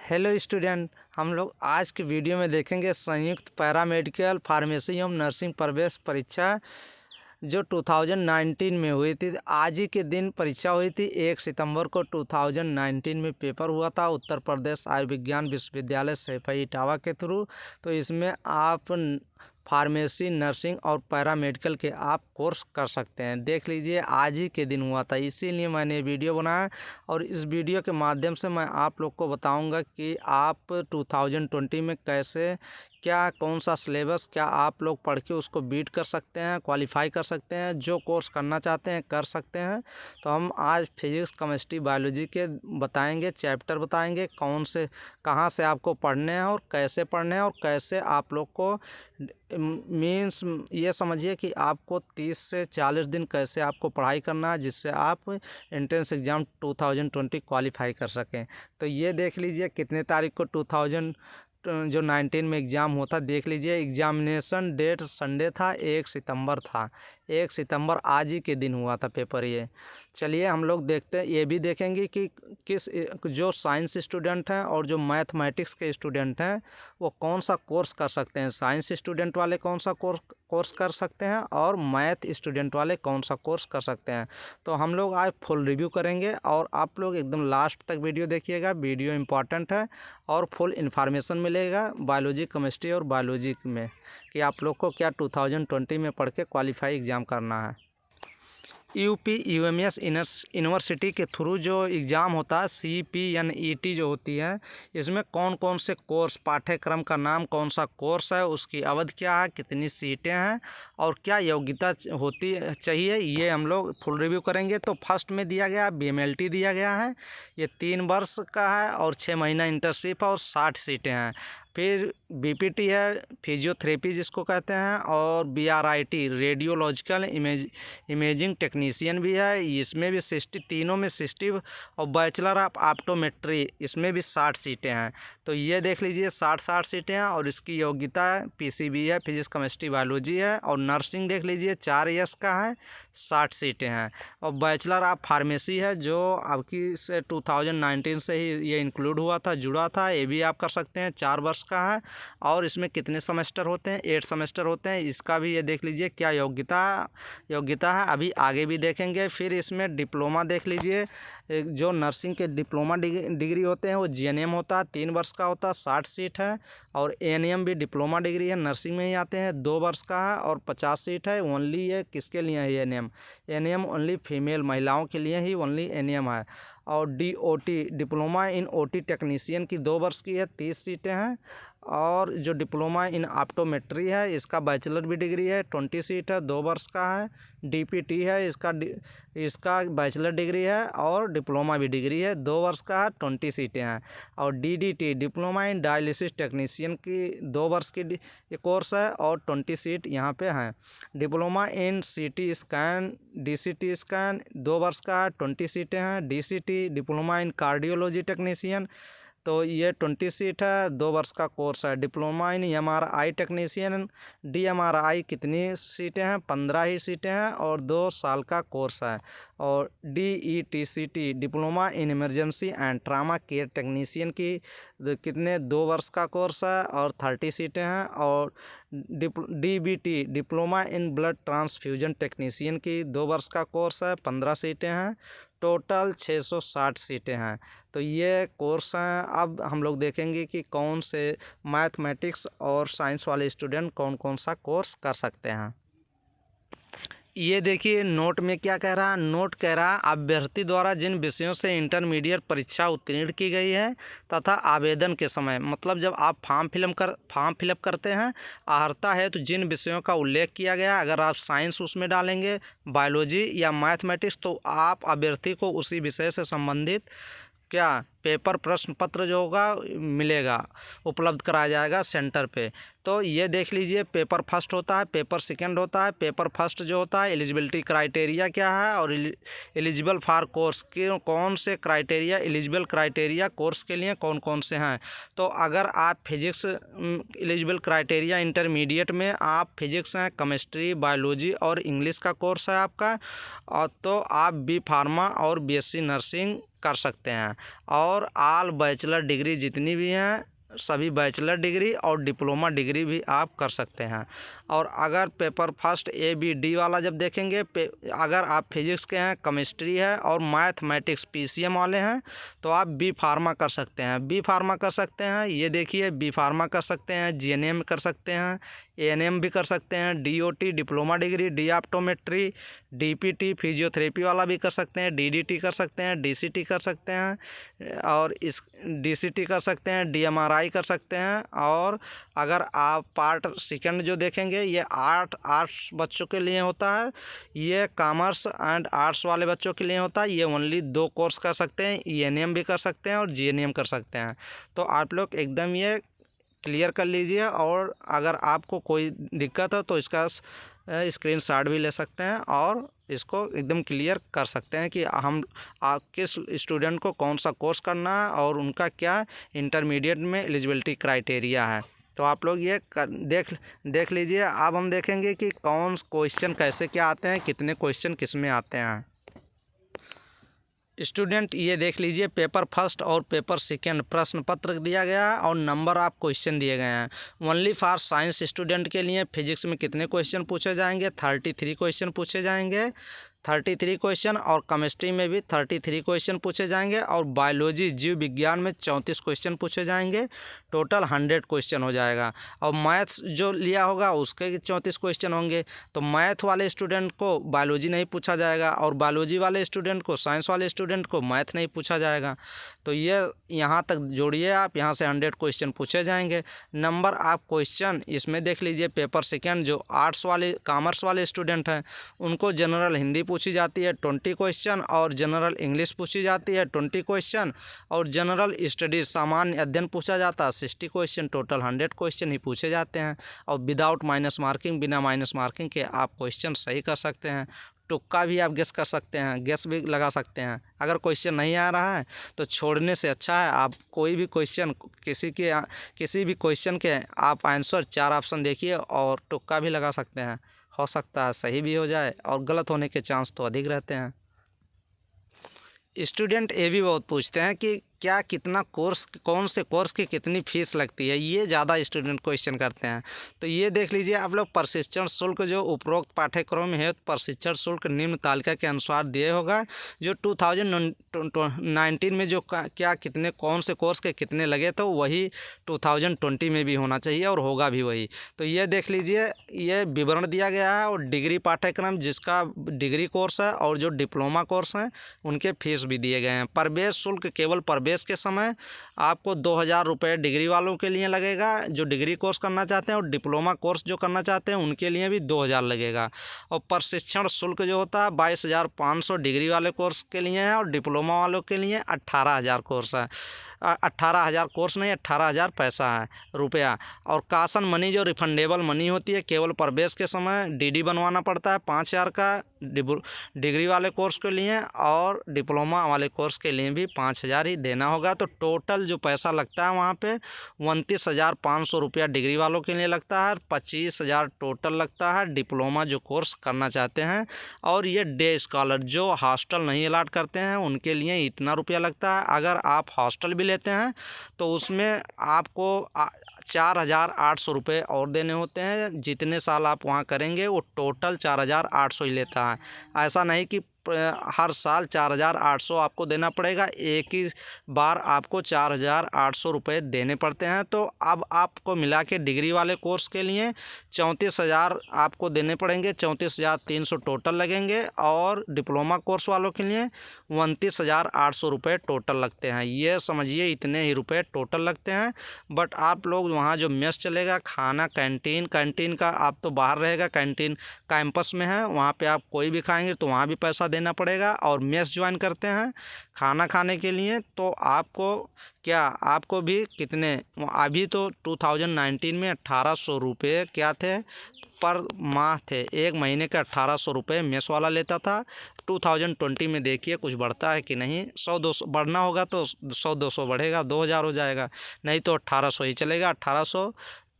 Hello student, हम लोग आज की वीडियो में देखेंगे संयुक्त पैरामेडिकल फार्मेसी एवं नर्सिंग प्रवेश परीक्षा जो 2019 में हुई थी। आज ही के दिन परीक्षा हुई थी। 1 सितंबर को 2019 में पेपर हुआ था उत्तर प्रदेश आयुर्विज्ञान विश्वविद्यालय सैफई इटावा के थ्रू। तो इसमें आप फार्मेसी, नर्सिंग और पैरामेडिकल के आप कोर्स कर सकते हैं। देख लीजिए, आज ही के दिन हुआ था, इसीलिए मैंने वीडियो बनाया। और इस वीडियो के माध्यम से मैं आप लोग को बताऊंगा कि आप 2020 में कैसे, क्या कौन सा सिलेबस, क्या आप लोग पढ़ के उसको बीट कर सकते हैं, क्वालिफाई कर सकते हैं, जो कोर्स करना चाहते हैं कर सकते हैं। तो हम आज फिजिक्स, केमिस्ट्री, बायोलॉजी के बताएंगे, चैप्टर बताएंगे, कौन से कहाँ से आपको पढ़ने हैं और कैसे पढ़ने हैं और कैसे आप लोग को मीन्स ये समझिए कि आपको 30 से 40 दिन कैसे आपको पढ़ाई करना है जिससे आप एंट्रेंस एग्ज़ाम 2020 क्वालिफाई कर सकें। तो ये देख लीजिए कितने तारीख को 2019 में एग्ज़ाम होता, देख लीजिए। एग्जामिनेशन डेट संडे था, 1 सितंबर था। 1 सितंबर आज ही के दिन हुआ था पेपर। ये चलिए हम लोग देखते हैं, ये भी देखेंगे कि किस जो साइंस स्टूडेंट हैं और जो मैथमेटिक्स के स्टूडेंट हैं वो कौन सा कोर्स कर सकते हैं। साइंस स्टूडेंट वाले कौन सा कोर्स कर सकते हैं और मैथ स्टूडेंट वाले कौन सा कोर्स कर सकते हैं। तो हम लोग आज फुल रिव्यू करेंगे और आप लोग एकदम लास्ट तक वीडियो देखिएगा। वीडियो इंपॉर्टेंट है और फुल इन्फॉर्मेशन मिलेगा बायोलॉजी, केमिस्ट्री और बायोलॉजी में कि आप लोग को क्या 2020 में पढ़ के क्वालिफाई एग्ज़ाम करना है। UPUMS यूनिवर्सिटी के थ्रू जो एग्ज़ाम होता है CPNET जो होती है, इसमें कौन कौन से कोर्स, पाठ्यक्रम का नाम कौन सा कोर्स है, उसकी अवधि क्या है, कितनी सीटें हैं और क्या योग्यता होती चाहिए, ये हम लोग फुल रिव्यू करेंगे। तो फर्स्ट में दिया गया BMLT दिया गया है, ये 3 वर्ष का है और 6 महीना इंटर्नशिप और 60 सीटें हैं। फिर BPT है, फिजियोथेरेपी जिसको कहते हैं, और BRIT रेडियोलॉजिकल इमेजिंग टेक्नीशियन भी है, इसमें भी 60, तीनों में 60, और बैचलर ऑफ ऑप्टोमेट्री इसमें भी 60 सीटें हैं। तो ये देख लीजिए 60 सीटें हैं और इसकी योग्यता PCB है, फिजिक्स, केमिस्ट्री, बायोलॉजी है। और नर्सिंग देख लीजिए 4 ईयर्स का है, 60 सीटें हैं। और बैचलर ऑफ फार्मेसी है जो आपकी से 2019 से ही ये इंक्लूड हुआ था, जुड़ा था, ये भी आप कर सकते हैं, 4 वर्ष का है। और इसमें कितने सेमेस्टर होते हैं, 8 सेमेस्टर होते हैं। इसका भी ये देख लीजिए क्या योग्यता है, अभी आगे भी देखेंगे। फिर इसमें डिप्लोमा देख लीजिए, जो नर्सिंग के डिप्लोमा डिग्री होते हैं वो GNM होता है, 3 वर्ष का होता है, 60 सीट है। और ANM भी डिप्लोमा डिग्री है, नर्सिंग में ही आते हैं, 2 वर्ष का है और 50 सीट है। ओनली ये किसके लिए है ANM ओनली फीमेल महिलाओं के लिए ही ओनली ANM है। और DOT diploma in OT technician की 2 वर्ष की है, 30 सीटें हैं। और जो डिप्लोमा इन ऑप्टोमेट्री है इसका बैचलर भी डिग्री है, 20 सीट है, 2 वर्ष का है। DPT है, इसका बैचलर डिग्री है और डिप्लोमा भी डिग्री है, 2 वर्ष का है, 20 सीटें हैं। और DDT diploma in dialysis technician की 2 वर्ष की कोर्स है और 20 सीट यहाँ पे हैं। Diploma in CT scan DCT scan 2 वर्ष का है, 20 सीटें हैं। DCT diploma in cardiology technician, तो ये 20 सीट है, 2 वर्ष का कोर्स है। Diploma in MRI technician DMRI कितनी सीटें हैं, 15 ही सीटें हैं और 2 साल का कोर्स है। और DETCT diploma in emergency and trauma care technician की कितने 2 वर्ष का कोर्स है और 30 सीटें हैं। और DBT diploma in blood transfusion technician की 2 वर्ष का कोर्स है, 15 सीटें हैं, टोटल 660 सीटें हैं। तो ये कोर्स हैं। अब हम लोग देखेंगे कि कौन से मैथमेटिक्स और साइंस वाले स्टूडेंट कौन कौन सा कोर्स कर सकते हैं। ये देखिए नोट में क्या कह रहा है, नोट कह रहा है अभ्यर्थी द्वारा जिन विषयों से इंटरमीडिएट परीक्षा उत्तीर्ण की गई है तथा आवेदन के समय, मतलब जब आप फॉर्म फिलअप करते हैं, अर्हता है तो जिन विषयों का उल्लेख किया गया, अगर आप साइंस उसमें डालेंगे, बायोलॉजी या मैथमेटिक्स, तो आप अभ्यर्थी को उसी विषय से संबंधित क्या पेपर प्रश्न पत्र जो होगा मिलेगा, उपलब्ध कराया जाएगा सेंटर पे। तो ये देख लीजिए, पेपर फर्स्ट होता है, पेपर सेकंड होता है। पेपर फर्स्ट जो होता है एलिजिबिलिटी क्राइटेरिया क्या है और एलिजिबल फॉर कोर्स के कौन से क्राइटेरिया, एलिजिबल क्राइटेरिया कोर्स के लिए कौन कौन से हैं। तो अगर आप फिजिक्स एलिजिबल क्राइटेरिया इंटरमीडिएट में आप फिजिक्स हैं, केमिस्ट्री, बायोलॉजी और इंग्लिश का कोर्स है आपका, और तो आप B Pharma और BSc नर्सिंग कर सकते हैं। और और ऑल बैचलर डिग्री जितनी भी हैं सभी बैचलर डिग्री और डिप्लोमा डिग्री भी आप कर सकते हैं। और अगर paper first A B D वाला जब देखेंगे अगर आप फिजिक्स के हैं, केमिस्ट्री है और मैथमेटिक्स PCM वाले हैं तो आप बी फार्मा कर सकते हैं। बी फार्मा कर सकते हैं, ये देखिए बी फार्मा कर सकते हैं, GNM कर सकते हैं, ANM भी कर सकते हैं, DOT diploma degree, D optometry, DPT physiotherapy वाला भी कर सकते हैं, DDT कर सकते हैं, DCT कर सकते हैं और इस DCT कर सकते हैं, DMRI कर सकते हैं। और अगर आप पार्ट सेकंड जो देखेंगे ये आर्ट्स बच्चों के लिए होता है, ये कॉमर्स एंड आर्ट्स वाले बच्चों के लिए होता है। ये ओनली 2 कोर्स कर सकते हैं, ENM भी कर सकते हैं और GNM कर सकते हैं। तो आप लोग एकदम ये क्लियर कर लीजिए और अगर आपको कोई दिक्कत हो तो इसका स्क्रीनशॉट भी ले सकते हैं और इसको एकदम क्लियर कर सकते हैं कि हम किस स्टूडेंट को कौन सा कोर्स करना है और उनका क्या इंटरमीडिएट में एलिजिबिलिटी क्राइटेरिया है। तो आप लोग ये देख लीजिए। अब हम देखेंगे कि कौन क्वेश्चन कैसे क्या आते हैं, कितने क्वेश्चन किस में आते हैं। स्टूडेंट ये देख लीजिए पेपर फर्स्ट और पेपर सेकंड प्रश्न पत्र दिया गया है और नंबर ऑफ क्वेश्चन दिए गए हैं। ओनली फॉर साइंस स्टूडेंट के लिए फिजिक्स में कितने क्वेश्चन पूछे जाएंगे, 33 क्वेश्चन पूछे जाएंगे, 33 क्वेश्चन। और केमिस्ट्री में भी 33 क्वेश्चन पूछे जाएंगे और बायोलॉजी जीव विज्ञान में 34 क्वेश्चन पूछे जाएंगे। टोटल 100 क्वेश्चन हो जाएगा। और मैथ्स जो लिया होगा उसके 34 क्वेश्चन होंगे। तो मैथ वाले स्टूडेंट को बायोलॉजी नहीं पूछा जाएगा और बायोलॉजी वाले स्टूडेंट को, साइंस वाले स्टूडेंट को मैथ नहीं पूछा जाएगा। तो ये यहाँ तक जोड़िए आप, यहाँ से 100 क्वेश्चन पूछे जाएंगे। नंबर ऑफ क्वेश्चन इसमें देख लीजिए पेपर सेकेंड जो आर्ट्स वाले कॉमर्स वाले स्टूडेंट हैं उनको जनरल हिंदी पूछी जाती है 20 क्वेश्चन और जनरल इंग्लिश पूछी जाती है 20 क्वेश्चन और जनरल स्टडीज सामान्य अध्ययन पूछा जाता है 60 क्वेश्चन। टोटल 100 क्वेश्चन ही पूछे जाते हैं। और विदाउट माइनस मार्किंग, बिना माइनस मार्किंग के आप क्वेश्चन सही कर सकते हैं। तुक्का भी आप गेस कर सकते हैं, गेस भी लगा सकते हैं। अगर क्वेश्चन नहीं आ रहा है तो छोड़ने से अच्छा है आप कोई भी क्वेश्चन किसी भी क्वेश्चन के आप आंसर 4 ऑप्शन देखिए और तुक्का भी लगा सकते हैं। हो सकता है सही भी हो जाए और गलत होने के चांस तो अधिक रहते हैं। स्टूडेंट ये भी बहुत पूछते हैं कि क्या कितना कोर्स, कौन से कोर्स की कितनी फ़ीस लगती है, ये ज़्यादा स्टूडेंट क्वेश्चन करते हैं। तो ये देख लीजिए आप लोग प्रशिक्षण शुल्क जो उपरोक्त पाठ्यक्रम में है प्रशिक्षण शुल्क निम्न तालिका के अनुसार दिए होगा। जो 2019 में जो क्या कितने कौन से कोर्स के कितने लगे तो वही 2020 में भी होना चाहिए और होगा भी वही। तो ये देख लीजिए ये विवरण दिया गया है और डिग्री पाठ्यक्रम जिसका डिग्री कोर्स है और जो डिप्लोमा कोर्स हैं उनके फीस भी दिए गए हैं। प्रवेश शुल्क केवल प्रवेश के समय आपको 2000 रुपये डिग्री वालों के लिए लगेगा जो डिग्री कोर्स करना चाहते हैं और डिप्लोमा कोर्स जो करना चाहते हैं उनके लिए भी 2000 लगेगा। और प्रशिक्षण शुल्क जो होता है 22,500 डिग्री वाले कोर्स के लिए है और डिप्लोमा वालों के लिए 18,000 कोर्स है। 18,000 कोर्स नहीं, 18,000 पैसा है रुपया। और कासन मनी जो रिफंडेबल मनी होती है केवल प्रवेश के समय DD बनवाना पड़ता है 5,000 का डिग्री वाले कोर्स के लिए और डिप्लोमा वाले कोर्स के लिए भी 5,000 ही देना होगा। तो टोटल जो पैसा लगता है वहाँ पे 29,500 रुपया डिग्री वालों के लिए लगता है, 25,000 टोटल लगता है डिप्लोमा जो कोर्स करना चाहते हैं। और ये डे स्कॉलर जो हॉस्टल नहीं अलाट करते हैं उनके लिए इतना रुपया लगता है। अगर आप हॉस्टल भी लेते हैं तो उसमें आपको 4,800 रुपये और देने होते हैं। जितने साल आप वहाँ करेंगे वो टोटल 4,800 ही लेता है। ऐसा नहीं कि हर साल 4,800 आपको देना पड़ेगा, एक ही बार आपको 4,800 रुपये देने पड़ते हैं। तो अब आपको मिला के डिग्री वाले कोर्स के लिए 34,000 आपको देने पड़ेंगे, 34,300 टोटल लगेंगे और डिप्लोमा कोर्स वालों के लिए 29,800 रुपये टोटल लगते हैं। ये समझिए इतने ही रुपये टोटल लगते हैं। बट आप लोग वहाँ जो मेस चलेगा, खाना कैंटीन का आप तो बाहर रहेगा, कैंटीन कैंपस में है, वहाँ पे आप कोई भी खाएंगे तो वहाँ भी पैसा देना पड़ेगा। और मेस ज्वाइन करते हैं खाना खाने के लिए तो आपको भी कितने, अभी तो 2019 में 1,800 रुपये क्या थे पर माह थे, एक महीने का 1,800 रुपये मेस वाला लेता था। 2020 में देखिए कुछ बढ़ता है कि नहीं, 100-200 बढ़ना होगा तो 100-200 बढ़ेगा, 2,000 हो जाएगा, नहीं तो 1,800 ही चलेगा। 1,800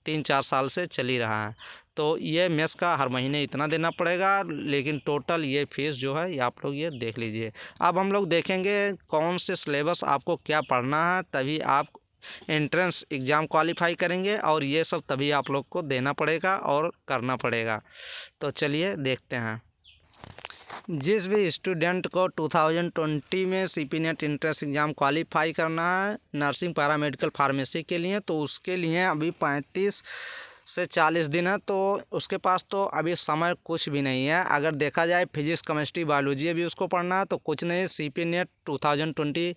3-4 साल से चल ही रहा है। तो ये मेस का हर महीने इतना देना पड़ेगा, लेकिन टोटल ये फीस जो है ये आप लोग ये देख लीजिए। अब हम लोग देखेंगे कौन से सिलेबस आपको क्या पढ़ना है, तभी आप एंट्रेंस एग्ज़ाम क्वालिफाई करेंगे, और ये सब तभी आप लोग को देना पड़ेगा और करना पड़ेगा। तो चलिए देखते हैं। जिस भी स्टूडेंट को 2020 में CP net entrance exam qualify करना है नर्सिंग पैरामेडिकल फार्मेसी के लिए, तो उसके लिए अभी 35 से 40 दिन है, तो उसके पास तो अभी समय कुछ भी नहीं है। अगर देखा जाए फिजिक्स केमिस्ट्री बायोलॉजी भी उसको पढ़ना है तो कुछ नहीं। सीपी नेट 2020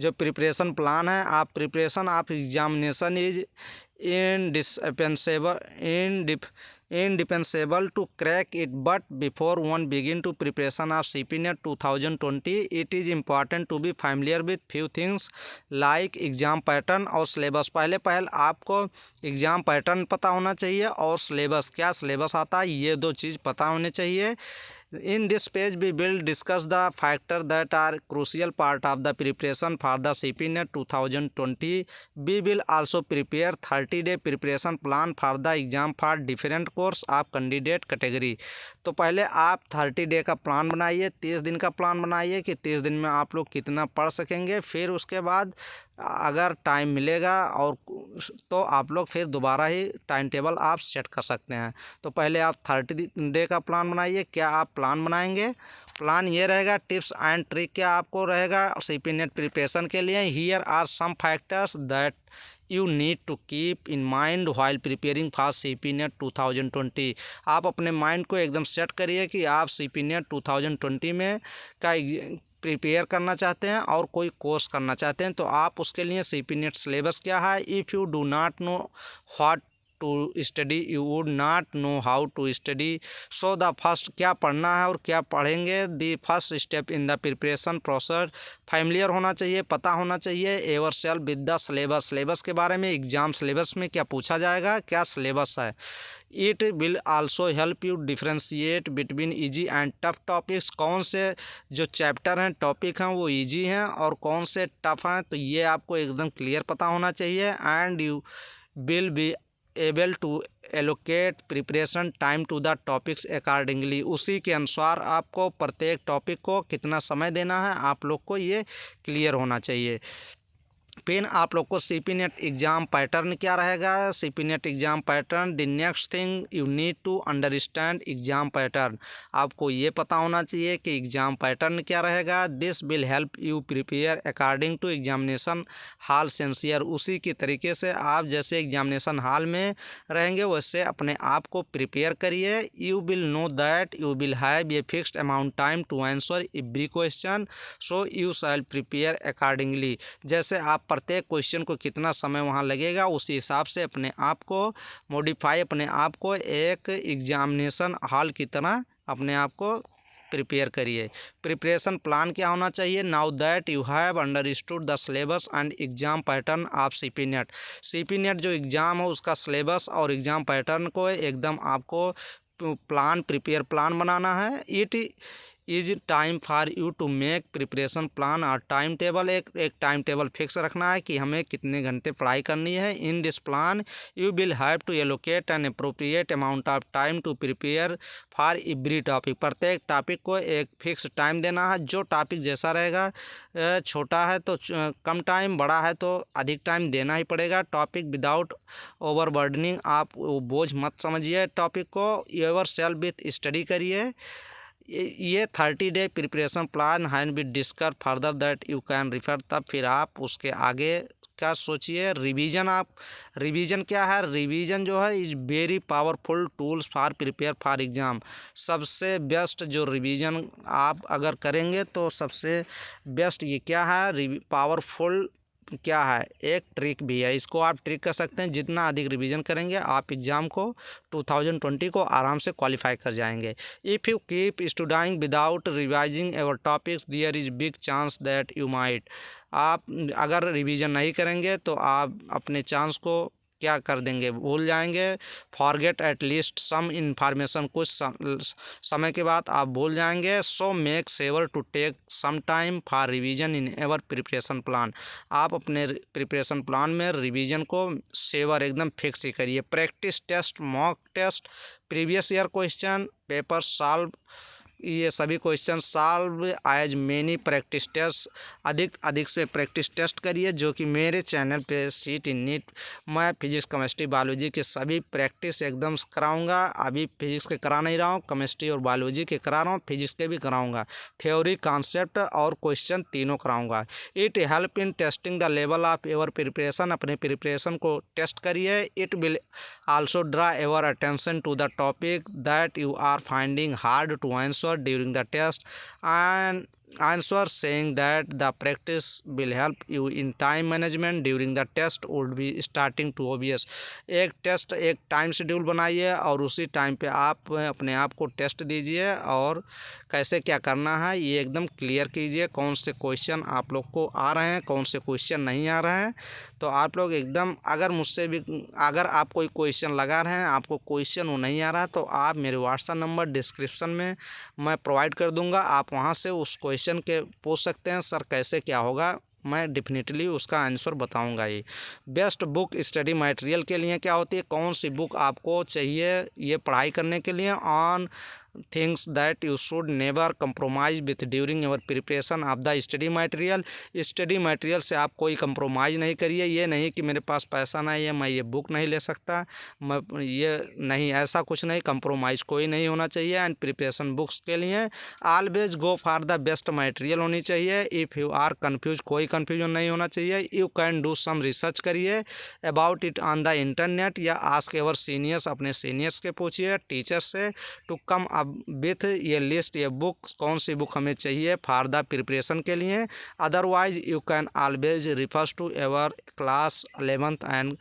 जो प्रिपरेशन प्लान है, आप preparation of examination is indispensable to crack it, but before one begin to preparation of CPNet 2020, it is important to be familiar with few things like exam pattern और syllabus। पहले आपको exam pattern पता होना चाहिए और syllabus, क्या syllabus आता है, ये दो चीज़ पता होने चाहिए। In this page we will discuss the factors that are crucial part of the preparation for the CPNet 2020. We will also prepare 30-day preparation plan for the exam for different course of candidate category। तो पहले आप 30 day का plan बनाइए, 30 दिन का plan बनाइए कि 30 दिन में आप लोग कितना पढ़ सकेंगे। फिर उसके बाद अगर टाइम मिलेगा और तो आप लोग फिर दोबारा ही टाइम टेबल आप सेट कर सकते हैं। तो पहले आप 30 डे का प्लान बनाइए। क्या आप प्लान बनाएंगे? प्लान ये रहेगा, टिप्स एंड ट्रिक क्या आपको रहेगा सीपी नेट प्रिपरेशन के लिए। Here are some factors that you need to keep in mind while preparing for CP NET 2020। आप अपने माइंड को एकदम सेट करिए कि आप सीपी नेट 2020 में का प्रिपेयर करना चाहते हैं और कोई कोर्स करना चाहते हैं, तो आप उसके लिए सीपी नेट सिलेबस क्या है। If you do not know what to study you would not know how to study. So the first, क्या पढ़ना है और क्या पढ़ेंगे, the first step in the preparation process. Familiar होना चाहिए, पता होना चाहिए yourself with the syllabus. Syllabus के बारे में एग्जाम सिलेबस में क्या पूछा जाएगा, क्या सिलेबस है। It will also help you differentiate between easy and tough topics. कौन से जो चैप्टर हैं, टॉपिक हैं, वो ईजी हैं और कौन से टफ हैं, तो ये आपको एकदम क्लियर पता होना चाहिए। And you will be able to allocate preparation time to the topics accordingly. उसी के अनुसार आपको प्रत्येक टॉपिक को कितना समय देना है, आप लोग को ये क्लियर होना चाहिए। फिर आप लोग को सीपी नेट एग्ज़ाम पैटर्न क्या रहेगा। CP NET exam pattern, the next thing you need to understand exam pattern. आपको ये पता होना चाहिए कि एग्ज़ाम पैटर्न क्या रहेगा। This will help you prepare according to examination hall scenario. उसी के तरीके से आप जैसे एग्जामिनेशन हॉल में रहेंगे वैसे अपने आप को प्रिपेयर करिए। You will know that you will have a fixed amount time to answer every question, so you shall prepare accordingly. जैसे आप प्रत्येक क्वेश्चन को कितना समय वहाँ लगेगा, उसी हिसाब से अपने आप को मॉडिफाई, अपने आप को एक एग्जामिनेशन हॉल की तरह अपने आप को प्रिपेयर करिए। प्रिपरेशन प्लान क्या होना चाहिए। Now that you have understood the syllabus and exam pattern of CP net. CP net जो एग्ज़ाम है उसका सिलेबस और एग्ज़ाम पैटर्न को एकदम आपको प्रिपेयर प्लान बनाना है। It is time for you to make preparation plan और टाइम टेबल। एक टाइम टेबल फिक्स रखना है कि हमें कितने घंटे पढ़ाई करनी है। In this plan you will have to allocate an appropriate amount of time to prepare for every topic. प्रत्येक टॉपिक को एक फिक्स टाइम देना है। जो टॉपिक जैसा रहेगा, छोटा है तो कम टाइम, बड़ा है तो अधिक टाइम देना ही पड़ेगा। टॉपिक विदाउट ओवरबर्डनिंग, आप बोझ मत समझिए टॉपिक को। एवर सेल्फ विथ स्टडी करिए। ये 30 day preparation plan has been discussed further that you can refer. तब फिर आप उसके आगे क्या सोचिए। रिवीजन, आप रिवीजन क्या है, रिवीजन जो है is very powerful tools for prepare for exam. सबसे बेस्ट जो रिवीजन आप अगर करेंगे तो सबसे बेस्ट ये क्या है, पावरफुल क्या है, एक ट्रिक भी है। इसको आप ट्रिक कर सकते हैं। जितना अधिक रिवीजन करेंगे आप एग्ज़ाम को 2020 को आराम से क्वालिफाई कर जाएंगे। If you keep studying without revising ever topics there is big chance that you might. आप अगर रिवीजन नहीं करेंगे तो आप अपने चांस को क्या कर देंगे, भूल जाएंगे। Forget at least some information, कुछ समय के बाद आप भूल जाएंगे। So make sure to take some time for revision in your preparation plan, आप अपने प्रिपरेशन प्लान में रिवीजन को श्योर एकदम फिक्स ही करिए। Practice test, mock test, previous year question paper solve, ये सभी question solve as many practice test, अधिक से प्रैक्टिस टेस्ट करिए, जो कि मेरे चैनल पे सीट इन नीट मैं फिजिक्स केमिस्ट्री बायोलॉजी के सभी प्रैक्टिस एकदम कराऊंगा। अभी फिजिक्स के करा नहीं रहा हूँ, केमिस्ट्री और बायोलॉजी के करा रहा हूँ, फिजिक्स के भी कराऊंगा। थ्योरी, कॉन्सेप्ट और क्वेश्चन तीनों कराऊंगा। It help in testing the level of your preparation, अपने प्रिपरेशन को टेस्ट करिए। It will also draw your attention to the topic that you are finding hard to answer during the test, and answer saying that the practice will help you in time management during the test would be starting to obvious। एक test एक time schedule बनाइए और उसी time पे आप अपने आप को टेस्ट दीजिए और कैसे क्या करना है ये एकदम क्लियर कीजिए। कौन से क्वेश्चन आप लोग को आ रहे हैं, कौन से क्वेश्चन नहीं आ रहे हैं, तो आप लोग एकदम अगर मुझसे भी अगर आप कोई क्वेश्चन लगा रहे हैं, आपको क्वेश्चन वो नहीं आ रहा, तो आप मेरे व्हाट्सएप नंबर डिस्क्रिप्शन में मैं प्रोवाइड कर दूंगा, आप वहां से उस क्वेश्चन के पूछ सकते हैं, सर कैसे क्या होगा, मैं डेफिनेटली उसका आंसर बताऊंगा। ये बेस्ट बुक स्टडी मटेरियल के लिए क्या होती है, कौन सी बुक आपको चाहिए ये पढ़ाई करने के लिए, on things that you should never compromise with during your preparation of the study material. Study material से आप कोई कंप्रोमाइज़ नहीं करिए, ये नहीं कि मेरे पास पैसा नहीं है मैं ये बुक नहीं ले सकता, मैं ये नहीं, ऐसा कुछ नहीं, कंप्रोमाइज़ कोई नहीं होना चाहिए। एंड प्रिपरेशन बुक्स के लिए always go for the best material होनी चाहिए। इफ़ यू आर कन्फ्यूज, कोई कन्फ्यूजन नहीं होना चाहिए। You can do some research करिए about it on the internet या आस्क योर सीनियर्स, अपने सीनियर्स के पूछिए, टीचर से, टू कम विथ ये लिस्ट, ये बुक कौन सी बुक हमें चाहिए फॉर द प्रिपरेशन के लिए। Otherwise you can always refers to ever class 11th and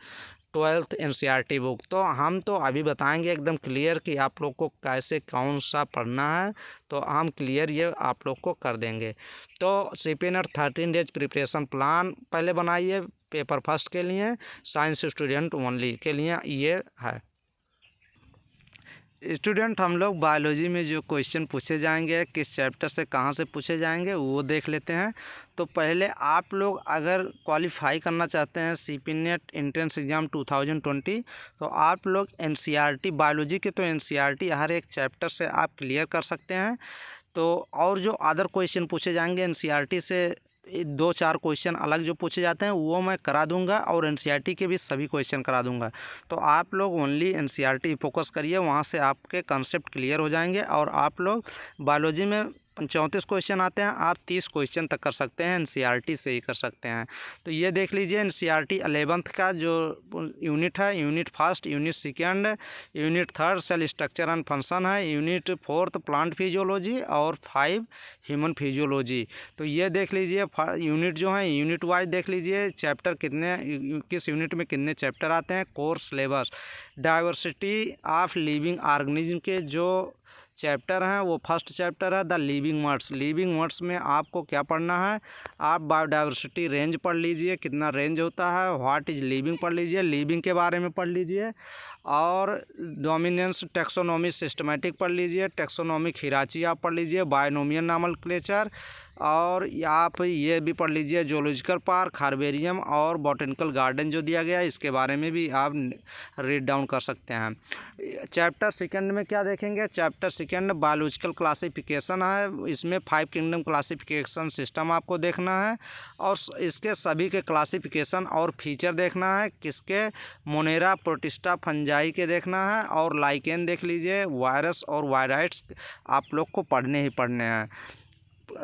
12th NCERT book. तो हम तो अभी बताएंगे एकदम क्लियर कि आप लोग को कैसे कौन सा पढ़ना है, तो हम क्लियर ये आप लोग को कर देंगे। तो CP NET 13 days preparation plan पहले बनाइए पेपर फर्स्ट के लिए, साइंस स्टूडेंट ओनली के लिए ये है। स्टूडेंट हम लोग बायोलॉजी में जो क्वेश्चन पूछे जाएंगे, किस चैप्टर से कहाँ से पूछे जाएंगे वो देख लेते हैं। तो पहले आप लोग अगर क्वालिफाई करना चाहते हैं CP NET एंट्रेंस एग्ज़ाम 2020, तो आप लोग NCERT बायोलॉजी के, तो NCERT हर एक चैप्टर से आप क्लियर कर सकते हैं। तो और जो अदर क्वेश्चन पूछे जाएंगे NCERT से 2-4 क्वेश्चन अलग जो पूछे जाते हैं वो मैं करा दूंगा, और NCERT के भी सभी क्वेश्चन करा दूंगा। तो आप लोग ओनली NCERT फोकस करिए, वहाँ से आपके कंसेप्ट क्लियर हो जाएंगे। और आप लोग बायोलॉजी में 34 क्वेश्चन आते हैं, आप 30 क्वेश्चन तक कर सकते हैं, NCERT से ही कर सकते हैं। तो ये देख लीजिए NCERT 11th का जो यूनिट है, unit first, unit second, unit third cell structure and function है, यूनिट फोर्थ प्लांट फिजियोलॉजी और 5 ह्यूमन फिजियोलॉजी। तो ये देख लीजिए यूनिट जो है, यूनिट वाइज देख लीजिए चैप्टर कितने, किस यूनिट में कितने चैप्टर आते हैं। Course syllabus, diversity of living organism के जो चैप्टर हैं वो फर्स्ट चैप्टर है the living words. Living words में आपको क्या पढ़ना है, आप बायोडाइवर्सिटी रेंज पढ़ लीजिए, कितना रेंज होता है, व्हाट इज लिविंग पढ़ लीजिए, लिविंग के बारे में पढ़ लीजिए, और डोमिनेंस टेक्सोनॉमी सिस्टमेटिक पढ़ लीजिए, टेक्सोनॉमिक हिराची आप पढ़ लीजिए, बायोनोमियल नॉमेनक्लेचर, और आप ये भी पढ़ लीजिए जूलॉजिकल पार्क, हार्बेरियम और बॉटनिकल गार्डन जो दिया गया है इसके बारे में भी आप रीड डाउन कर सकते हैं। चैप्टर सेकंड में क्या देखेंगे, चैप्टर सेकंड बायोलॉजिकल क्लासिफिकेशन है, इसमें 5 किंगडम क्लासिफिकेशन सिस्टम आपको देखना है, और इसके सभी के क्लासिफिकेशन और फीचर देखना है, किसके, मोनेरा, प्रोटिस्टा, फंजाई के देखना है, और लाइकेन देख लीजिए, वायरस और वायराइट्स आप लोग को पढ़ने ही पढ़ने हैं।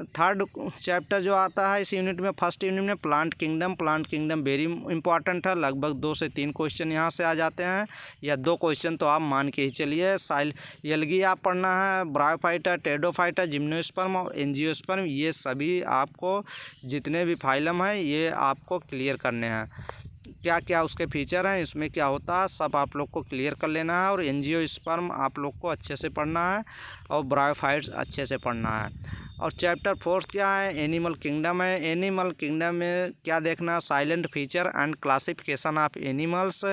थर्ड चैप्टर जो आता है इस यूनिट में, फर्स्ट यूनिट में plant kingdom, plant kingdom very important है, लगभग 2 से 3 क्वेश्चन यहाँ से आ जाते हैं, या 2 क्वेश्चन तो आप मान के ही चलिए। साइल एल्गी आप पढ़ना है, ब्रायोफाइटा, टेडोफाइटा, जिम्नोस्पर्म और एंजियोस्पर्म, ये सभी आपको जितने भी फाइलम हैं ये आपको क्लियर करने हैं, क्या क्या उसके फीचर हैं, इसमें क्या होता है, सब आप लोग को क्लियर कर लेना है। और एंजियोस्पर्म आप लोग को अच्छे से पढ़ना है, और ब्रायोफाइट्स अच्छे से पढ़ना है। और चैप्टर 4 क्या है, एनिमल किंगडम है। एनिमल किंगडम में क्या देखना, salient feature and classification of animals,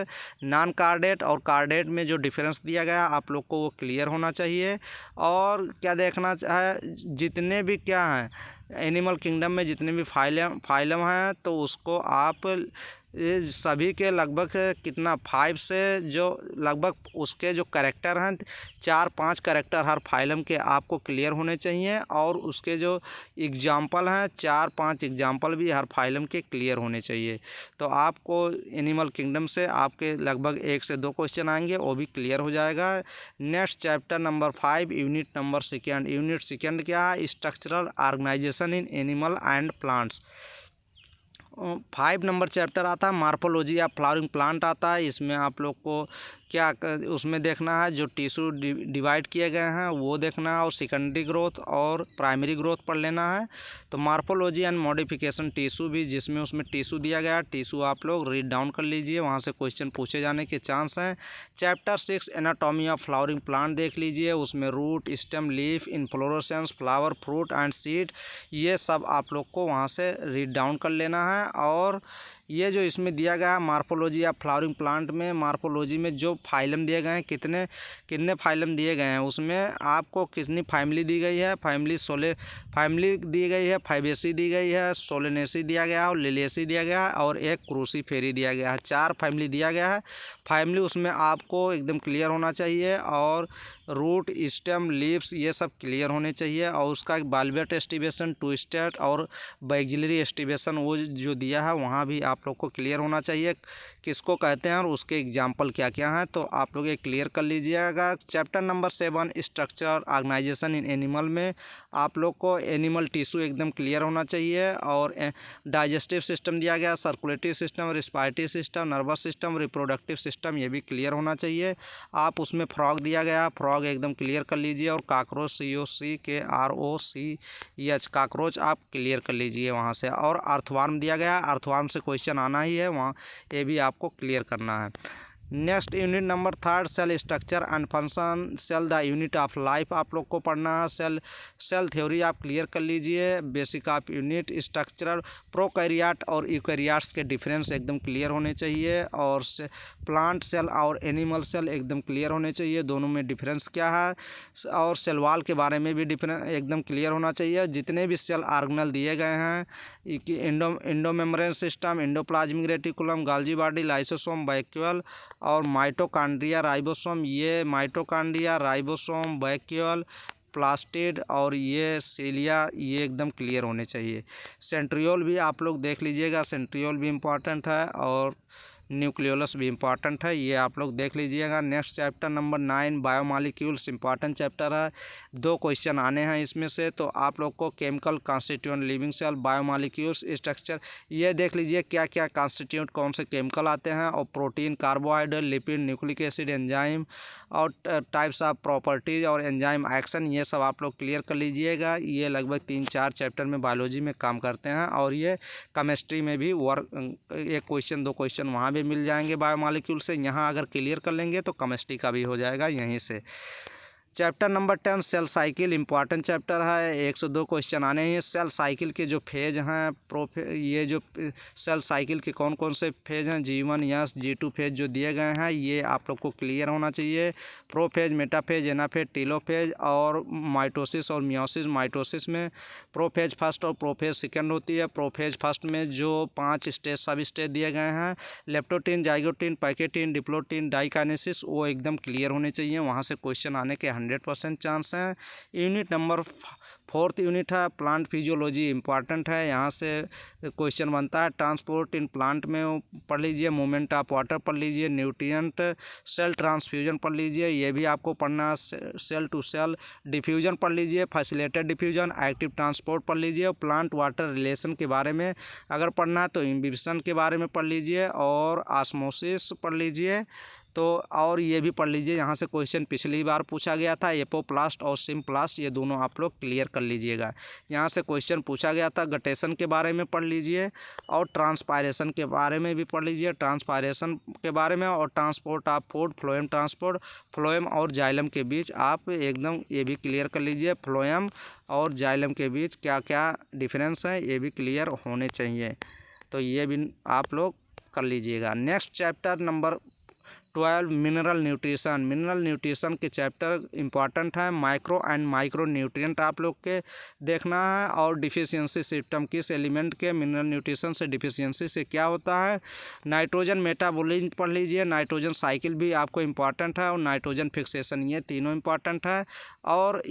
non chordate और कार्डेट में जो डिफरेंस दिया गया आप लोग को वो क्लियर होना चाहिए। और क्या देखना है, जितने भी क्या हैं एनिमल किंगडम में जितने भी फाइलम हैं तो उसको आप ये सभी के लगभग कितना 5 से जो लगभग उसके जो कैरेक्टर हैं 4-5 कैरेक्टर हर फाइलम के आपको क्लियर होने चाहिए। और उसके जो एग्जाम्पल हैं 4-5 एग्जाम्पल भी हर फाइलम के क्लियर होने चाहिए। तो आपको एनिमल किंगडम से आपके लगभग 1 से 2 क्वेश्चन आएंगे, वो भी क्लियर हो जाएगा। Next chapter number 5 unit number 2। Unit 2 क्या है, structural organisation in animal and plants. 5 number chapter आता है मार्फोलॉजी ऑफ फ्लावरिंग प्लांट आता है। इसमें आप लोग को क्या उसमें देखना है, जो टिश्यू डिवाइड किए गए हैं वो देखना है, और सेकेंडरी ग्रोथ और प्राइमरी ग्रोथ पढ़ लेना है। तो मार्फोलॉजी एंड मॉडिफिकेशन टिश्यू भी जिसमें उसमें टिश्यू दिया गया है, टिश्यू आप लोग रीड डाउन कर लीजिए, वहाँ से क्वेश्चन पूछे जाने के चांस हैं। Chapter 6 anatomy of flowering plant देख लीजिए, उसमें root, stem, leaf, inflorescence, flower, fruit and seed, ये सब आप लोग को वहाँ से रीड डाउन कर लेना है। और ये जो इसमें दिया गया है मार्फोलॉजी ऑफ फ्लावरिंग प्लांट में, मार्फोलॉजी में जो फाइलम दिए गए हैं कितने फाइलम दिए गए हैं, उसमें आपको कितनी फैमिली दी गई है, फैमिली दी गई है, फाइबेसी दी गई है, सोलेनेसी दिया गया है और लिलियसी दिया गया है और एक क्रूसीफेरी दिया गया है। 4 फैमिली दिया गया है। फैमिली उसमें आपको एकदम क्लियर होना चाहिए, और रूट, स्टेम, लीव्स ये सब क्लियर होने चाहिए। और उसका बाल्बेट एस्टिवेशन, टू स्टेट और बैक्सिलरी एस्टिवेशन वो जो दिया है वहाँ भी आप लोग को क्लियर होना चाहिए किसको कहते हैं और उसके एग्जाम्पल क्या क्या हैं, तो आप लोग ये क्लियर कर लीजिएगा। Chapter number 7 structure organisation in animal में आप लोग को एनिमल टिश्यू एकदम क्लियर होना चाहिए, और डाइजेस्टिव सिस्टम दिया गया, circulatory system, respiratory system, nervous system, reproductive system, ये भी क्लियर होना चाहिए। आप उसमें फ्रॉग दिया गया, फ्रॉग एकदम क्लियर कर लीजिए, और काकरोच COCKROCH काकरोच आप क्लियर कर लीजिए वहाँ से। और अर्थवार्म दिया गया, अर्थवार्म से क्वेश्चन आना ही है वहाँ, ये भी आपको क्लियर करना है। Next unit number 3 cell structure and function, cell the unit of life आप लोग को पढ़ना है। सेल थ्योरी आप क्लियर कर लीजिए, basic of unit structural, prokaryote और यूकैरियोट्स के डिफरेंस एकदम क्लियर होने चाहिए, और प्लांट सेल और एनिमल सेल एकदम क्लियर होने चाहिए, दोनों में डिफरेंस क्या है, और सेल वॉल के बारे में भी डिफरेंस एकदम क्लियर होना चाहिए। जितने भी सेल ऑर्गेनल दिए गए हैं, endomembrane system, endoplasmic reticulum, Golgi body, lysosome, vacuole और माइटोकॉन्ड्रिया, राइबोसोम, ये माइटोकॉन्ड्रिया, राइबोसोम, वैक्यूल, प्लास्टिड और ये सीलिया, ये एकदम क्लियर होने चाहिए। सेंट्रियोल भी आप लोग देख लीजिएगा, सेंट्रियोल भी इम्पॉर्टेंट है, और न्यूक्लियोलस भी इम्पॉर्टेंट है, ये आप लोग देख लीजिएगा। Next chapter number 9 biomolecules important chapter है, 2 क्वेश्चन आने हैं इसमें से, तो आप लोग को chemical constituent living cell, biomolecules structure, ये देख लीजिए क्या क्या कॉन्स्टिट्यूएंट कौन से केमिकल आते हैं, और protein, carbohydrate, lipid, nucleic acid, enzyme और टाइप्स ऑफ प्रॉपर्टीज और एंजाइम एक्शन, ये सब आप लोग क्लियर कर लीजिएगा। ये लगभग 3-4 चैप्टर में बायोलॉजी में काम करते हैं, और ये केमिस्ट्री में भी एक क्वेश्चन 2 क्वेश्चन वहाँ भी मिल जाएंगे बायोमॉलिक्यूल से। यहाँ अगर क्लियर कर लेंगे तो केमिस्ट्री का भी हो जाएगा यहीं से। Chapter number 10 cell cycle important chapter है, 102 क्वेश्चन आने हैं। सेल साइकिल के जो फेज हैं, ये जो सेल साइकिल के कौन कौन से फेज हैं, G1 यस G2 फेज जो दिए गए हैं, ये आप लोग को क्लियर होना चाहिए। प्रोफेज, मेटाफेज, एनाफेज, टीलोफेज और माइटोसिस और मियोसिस। माइटोसिस में प्रोफेज फर्स्ट और प्रोफेज सेकेंड होती है। प्रोफेज फर्स्ट में जो 5 स्टेज सब स्टेज दिए गए हैं, leptotene, zygotene, pachytene, diplotene, diakinesis, वो एकदम क्लियर होने चाहिए, वहाँ से क्वेश्चन आने के 100% चांस हैं। यूनिट नंबर 4 यूनिट है प्लांट फिजियोलॉजी, इंपॉर्टेंट है, यहाँ से क्वेश्चन बनता है। ट्रांसपोर्ट इन प्लांट में पढ़ लीजिए, मूवमेंट ऑफ वाटर पढ़ लीजिए, न्यूट्रिएंट, सेल ट्रांसफ्यूजन पढ़ लीजिए, ये भी आपको पढ़ना है। सेल टू सेल डिफ्यूजन पढ़ लीजिए, फैसिलिटेटेड डिफ्यूजन, एक्टिव ट्रांसपोर्ट पढ़ लीजिए, और प्लांट वाटर रिलेशन के बारे में अगर पढ़ना है तो इम्बिबिशन के बारे में पढ़ लीजिए, और ऑस्मोसिस पढ़ लीजिए। तो और ये भी पढ़ लीजिए, यहाँ से क्वेश्चन पिछली बार पूछा गया था, एपोप्लास्ट और सिम्प्लास्ट, ये दोनों आप लोग क्लियर कर लीजिएगा। यहाँ से क्वेश्चन पूछा गया था, गटेशन के बारे में पढ़ लीजिए और ट्रांसपायरेशन के बारे में भी पढ़ लीजिए, ट्रांसपायरेशन के बारे में, और transport of food, phloem transport, phloem और जाइलम के बीच आप एकदम ये भी क्लियर कर लीजिए। फ्लोएम और जाइलम के बीच क्या क्या डिफरेंस है ये भी क्लियर होने चाहिए, तो ये भी आप लोग कर लीजिएगा। Next chapter number 12 mineral nutrition. Mineral nutrition के चैप्टर इंपॉर्टेंट है। माइक्रो एंड माइक्रो न्यूट्रिएंट आप लोग के देखना है, और डिफिशियंसी सिस्टम, किस एलिमेंट के मिनरल न्यूट्रिशन से डिफिशियंसी से क्या होता है। नाइट्रोजन मेटाबॉलिज्म पढ़ लीजिए, नाइट्रोजन साइकिल भी आपको इम्पॉर्टेंट है, और नाइट्रोजन फिक्सेशन, ये तीनों इम्पॉर्टेंट है। और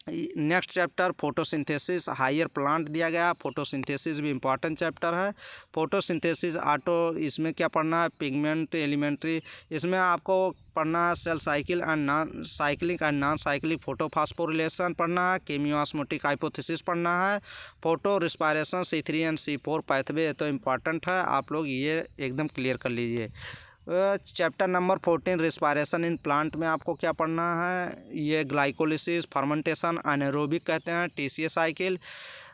next chapter photosynthesis, higher plant दिया गया, फोटोसिंथेसिस भी इम्पॉर्टेंट चैप्टर है। फोटोसिंथेसिस ऑटो, इसमें क्या पढ़ना है, पिगमेंट, एलिमेंट्री, इसमें आपको पढ़ना है cell cycle and non cyclic and non cyclic photophosphorylation पढ़ना है। केमियोस्मोटिक हाइपोथेसिस पढ़ना है। Photo respiration C3 and C4 pathway तो इम्पॉर्टेंट है, आप लोग ये एकदम क्लियर कर लीजिए। Chapter number 14 respiration in plant में आपको क्या पढ़ना है, ये ग्लाइकोलिसिस, फर्मेंटेशन, एनारोबिक कहते हैं, TCA साइकिल,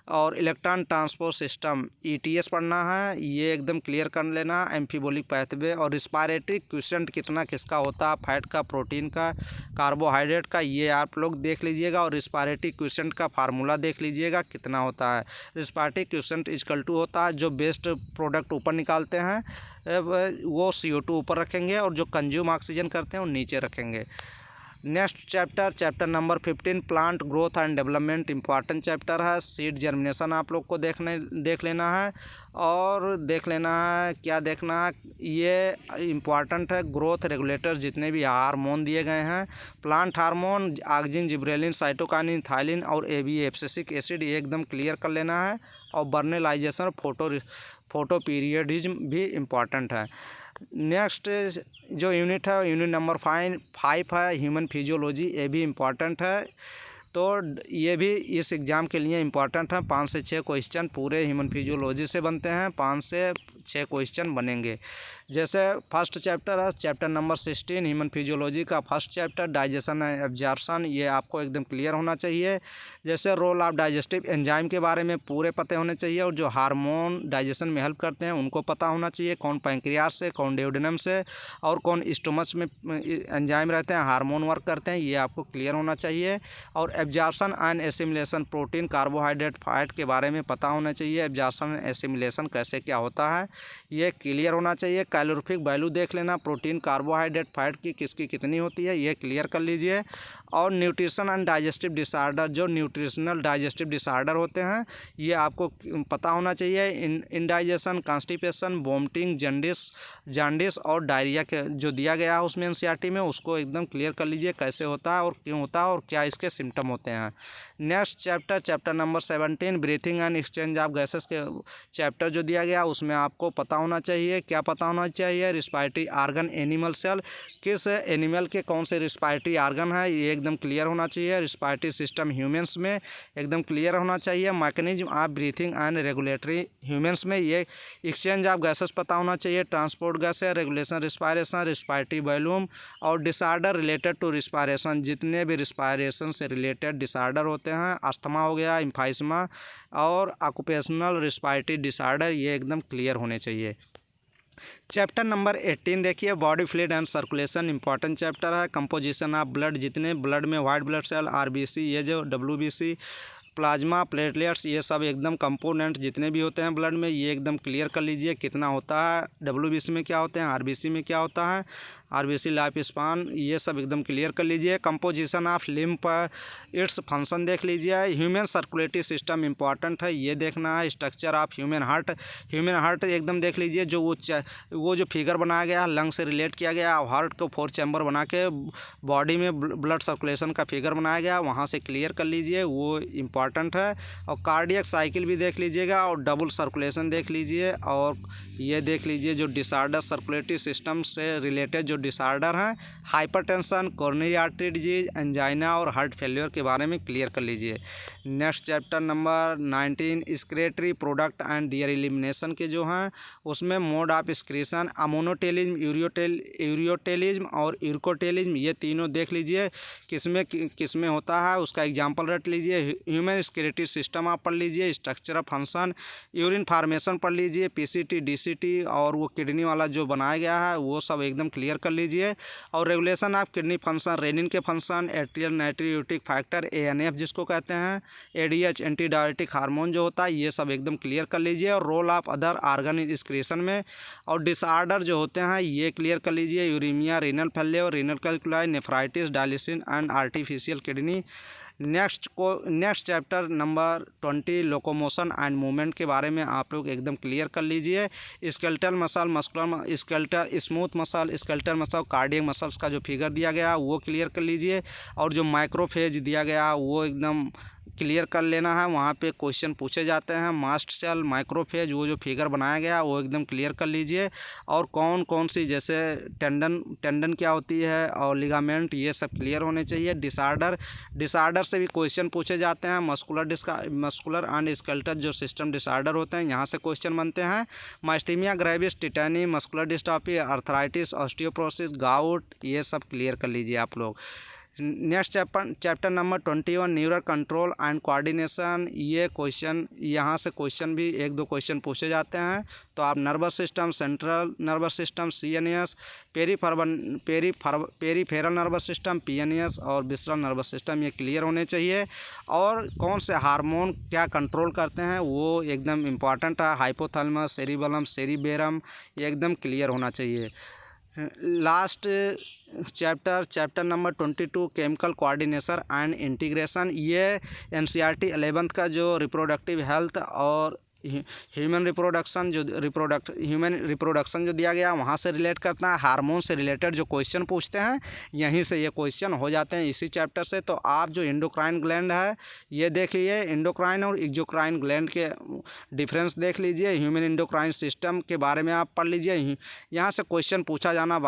और इलेक्ट्रॉन ट्रांसपोर्ट सिस्टम ETS पढ़ना है, ये एकदम क्लियर कर लेना। एम्फीबोलिक पैथवे और रिस्पायरेटरी क्वेश्चन कितना किसका होता है, फैट का, प्रोटीन का, कार्बोहाइड्रेट का, ये आप लोग देख लीजिएगा। और रिस्पायरेटरी क्वेश्चन का फार्मूला देख लीजिएगा कितना होता है। रिस्पायरेटरी क्वेश्चन इक्वल टू होता है, जो बेस्ट प्रोडक्ट ऊपर निकालते हैं वो CO2 ऊपर रखेंगे, और जो कंज्यूम ऑक्सीजन करते हैं वो नीचे रखेंगे। Next chapter number 15 plant growth and development, important chapter है। सीड जर्मिनेशन आप लोग को देख लेना है, और देख लेना है क्या देखना है, ये इम्पॉर्टेंट है। ग्रोथ रेगुलेटर जितने भी हार्मोन दिए गए हैं, plant hormone, auxin, gibberellin, cytokinin, ethylene और ABA एब्सिसिक एसिड, ये एकदम क्लियर कर लेना है। और बर्नेलाइजेशन, फोटो पीरियडिज्म भी इम्पॉर्टेंट है। नेक्स्ट जो यूनिट है यूनिट नंबर 5 है, ह्यूमन फिजियोलॉजी, ये भी इम्पॉर्टेंट है। तो ये भी इस एग्ज़ाम के लिए इम्पॉर्टेंट है। 5 से 6 क्वेश्चन पूरे ह्यूमन फिजियोलॉजी से बनते हैं, 5 से 6 क्वेश्चन बनेंगे। जैसे फर्स्ट चैप्टर है, चैप्टर नंबर 16 ह्यूमन फिजियोलॉजी का first chapter digestion and absorption, ये आपको एकदम क्लियर होना चाहिए। जैसे रोल ऑफ डाइजेस्टिव एंजाइम के बारे में पूरे पते होने चाहिए, और जो हार्मोन डाइजेशन में हेल्प करते हैं उनको पता होना चाहिए, कौन पैंक्रियास से, कौन ड्यूडेनम से, और कौन स्टोमच में एंजाइम रहते हैं, हार्मोन वर्क करते हैं, ये आपको क्लियर होना चाहिए। और absorption and assimilation, protein, carbohydrate, fat के बारे में पता होना चाहिए। एब्जॉर्प्शन एंड एसिमिलेशन कैसे क्या होता है ये क्लियर होना चाहिए। कैलोरीफिक वैल्यू देख लेना, प्रोटीन, कार्बोहाइड्रेट, फैट की किसकी कितनी होती है ये क्लियर कर लीजिए। और न्यूट्रिशन एंड डाइजेस्टिव डिसऑर्डर, जो न्यूट्रिशनल डाइजेस्टिव डिसऑर्डर होते हैं ये आपको पता होना चाहिए। इंडाइजेशन, कॉन्स्टिपेशन, वोमिटिंग, जॉन्डिस और डायरिया के जो दिया गया है उसमें NCERT में, उसको एकदम क्लियर कर लीजिए कैसे होता है और क्यों होता है और क्या इसके सिम्टम होते हैं। Next chapter number 17 breathing and exchange of gases के चैप्टर जो दिया गया उसमें आपको पता होना चाहिए, क्या पता होना चाहिए, रिस्पायरेटरी आर्गन, एनिमल सेल, किस एनिमल के कौन से रिस्पायरेटरी आर्गन है ये एकदम क्लियर होना चाहिए। रिस्पायरेटरी सिस्टम ह्यूमंस में एकदम क्लियर होना चाहिए। Mechanism of breathing and regulatory humans में ये एक्सचेंज ऑफ गैसेस पता होना चाहिए। ट्रांसपोर्ट गैस है, रेगुलेशन रिस्पायरेशन, रिस्पायरेटरी वॉल्यूम और डिसऑर्डर रिलेटेड टू रिस्पायरेशन, जितने भी रिस्पायरेशन से रिलेटेड डिसऑर्डर होते हैं, अस्थमा हो गया, एम्फाइसमा और ऑक्यूपेशनल रिस्पायरेटरी डिसऑर्डर, ये एकदम क्लियर होने चाहिए। चैप्टर नंबर 18 देखिए, body fluid and circulation, important chapter है। कंपोजिशन ऑफ ब्लड, जितने ब्लड में वाइट ब्लड सेल, RBC, ये जो WBC, प्लाज्मा, प्लेटलेट्स, ये सब एकदम कंपोनेंट जितने भी होते हैं ब्लड में ये एकदम क्लियर कर लीजिए कितना होता है। WBC में क्या होते हैं, RBC में क्या होता है, RBC लाइफ स्पान, ये सब एकदम क्लियर कर लीजिए। Composition of lymph, its function देख लीजिए। ह्यूमन सर्कुलेटरी सिस्टम इंपॉर्टेंट है, ये देखना है। स्ट्रक्चर ऑफ ह्यूमन हार्ट एकदम देख लीजिए, जो वो जो फिगर बनाया गया है लंग से रिलेट किया गया, हार्ट को 4 चैम्बर बना के बॉडी में ब्लड सर्कुलेशन का फिगर बनाया गया, वहाँ से क्लियर कर लीजिए, वो इम्पॉर्टेंट है। और कार्डियक साइकिल भी देख लीजिएगा, और डबल सर्कुलेशन देख लीजिए, और ये देख लीजिए जो डिसऑर्डर सर्कुलेटरी सिस्टम से रिलेटेड जो डिसऑर्डर हैं, hypertension, coronary artery disease, angina और हार्ट फेलियर के बारे में क्लियर कर लीजिए। Next chapter number 19 excretory product and their elimination के जो हैं उसमें mode of excretion, ammonotelism, ureotelism और यूरिकोटेलिज्म, ये तीनों देख लीजिए किसमें होता है, उसका एग्जाम्पल रट लीजिए। ह्यूमन एक्सक्रीटरी सिस्टम आप पढ़ लीजिए, structure of function, urine formation पढ़ लीजिए, पीसीटी, डीसीटी और वो किडनी वाला जो बनाया गया है वो सब एकदम क्लियर कर लीजिए। और regulation of kidney function, renin के function, atrial natriuretic factor ANF जिसको कहते हैं, ADH एंटी डायरेटिक हार्मोन जो होता है, ये सब एकदम क्लियर कर लीजिए। और role of other organ in excretion में, और डिसऑर्डर जो होते हैं ये क्लियर कर लीजिए। Uraemia, renal failure, renal कैल्कुलाई, nephritis, dialysis and artificial kidney. Next chapter number 20 locomotion and movement के बारे में आप लोग एकदम क्लियर कर लीजिए। Skeletal muscle, muscular skeletal, smooth muscle, skeletal muscle, cardiac muscles का जो फिगर दिया गया वो क्लियर कर लीजिए। और जो माइक्रोफेज दिया गया वो एकदम क्लियर कर लेना है, वहाँ पे क्वेश्चन पूछे जाते हैं। मास्ट सेल, माइक्रोफेज, वो जो फिगर बनाया गया वो एकदम क्लियर कर लीजिए। और कौन कौन सी जैसे टेंडन क्या होती है और लिगामेंट, ये सब क्लियर होने चाहिए। डिसऑर्डर से भी क्वेश्चन पूछे जाते हैं। मस्कुलर एंड स्केलेटल जो सिस्टम डिसऑर्डर होते हैं यहाँ से क्वेश्चन बनते हैं। Myasthenia gravis, tetany, muscular dystrophy, arthritis, osteoporosis, gout, ये सब क्लियर कर लीजिए आप लोग। Next chapter number 21 neural control and coordination, ये क्वेश्चन यहाँ से क्वेश्चन भी 1-2 क्वेश्चन पूछे जाते हैं। तो आप nervous system, central nervous system CNS, peripheral nervous system PNS और विसरल नर्वस सिस्टम, ये क्लियर होने चाहिए। और कौन से हार्मोन क्या कंट्रोल करते हैं वो एकदम इम्पॉर्टेंट है। हाइपोथैलेमस, सेरिबेलम, सेरिबेरम, ये एकदम क्लियर होना चाहिए। Last chapter number 22 chemical coordination and integration, ये NCERT 11th का जो रिप्रोडक्टिव हेल्थ और ह्यूमन रिप्रोडक्शन जो दिया गया वहाँ से रिलेट करता है। हार्मोन से रिलेटेड जो क्वेश्चन पूछते हैं यहीं से ये क्वेश्चन हो जाते हैं इसी चैप्टर से। तो आप जो एंडोक्राइन ग्लैंड है ये देख लीजिए, एंडोक्राइन और एक्सोक्राइन ग्लैंड के डिफरेंस देख लीजिए। ह्यूमन एंडोक्राइन सिस्टम के बारे में आप पढ़ लीजिए, यहाँ से क्वेश्चन पूछा जाना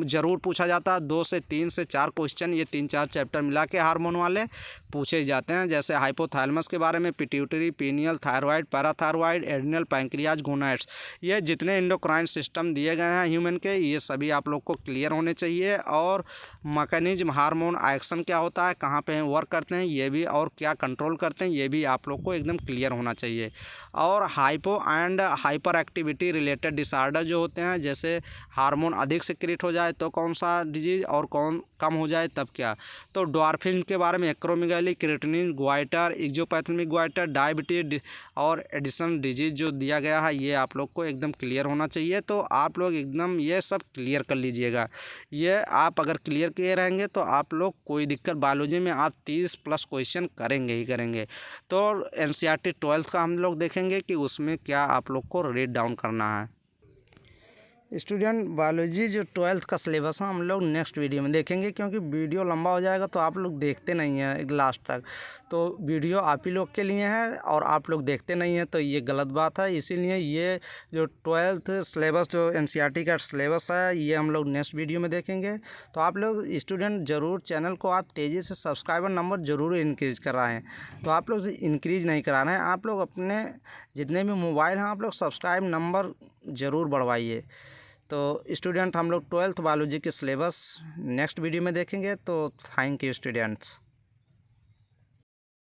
ज़रूर पूछा जाता है। 2 से 3 से 4 क्वेश्चन ये 3-4 चैप्टर मिला के हार्मोन वाले पूछे जाते हैं। जैसे हाइपोथैलेमस के बारे में, pituitary, pineal, thyroid, parathyroid, adrenal, pancreas, gonads, ये जितने एंडोक्राइन सिस्टम दिए गए हैं ह्यूमन के, ये सभी आप लोग को क्लियर होने चाहिए। और मैकेनिज्म, हार्मोन एक्शन क्या होता है, कहाँ पे वर्क करते हैं ये भी, और क्या कंट्रोल करते हैं ये भी आप लोग को एकदम क्लियर होना चाहिए। और hypo and hyper activity related disorder जो होते हैं, जैसे हार्मोन अधिक सिक्रीट हो जाए तो कौन सा डिजीज और कौन कम हो जाए तब क्या। तो डॉर्फिन के बारे में acromegaly, creatinine, goitre, exophthalmic goitre, diabetes और एडिसन डिजीज जो दिया गया है ये आप लोग को एकदम क्लियर होना चाहिए। तो आप लोग एकदम ये सब क्लियर कर लीजिएगा। ये आप अगर क्लियर किए रहेंगे तो आप लोग कोई दिक्कत, बायोलॉजी में आप 30+ क्वेश्चन करेंगे ही करेंगे। तो NCERT 12th का हम लोग देखेंगे कि उसमें क्या आप लोग को रीड डाउन करना है। स्टूडेंट, बायोलॉजी जो 12th का सिलेबस है हम लोग नेक्स्ट वीडियो में देखेंगे, क्योंकि वीडियो लंबा हो जाएगा तो आप लोग देखते नहीं हैं लास्ट तक। तो वीडियो आप ही लोग के लिए है और आप लोग देखते नहीं हैं, तो ये गलत बात है। इसीलिए ये जो 12th सिलेबस जो NCERT का सिलेबस है ये हम लोग नेक्स्ट वीडियो में देखेंगे। तो आप लोग स्टूडेंट ज़रूर चैनल को आप तेज़ी से सब्सक्राइबर नंबर ज़रूर इंक्रीज कराएँ। तो आप लोग इंक्रीज नहीं करा रहे हैं, आप लोग अपने जितने भी मोबाइल हैं आप लोग सब्सक्राइब नंबर ज़रूर बढ़वाइए। तो स्टूडेंट, हम लोग 12th बायोलॉजी के सिलेबस नेक्स्ट वीडियो में देखेंगे। तो थैंक यू स्टूडेंट्स।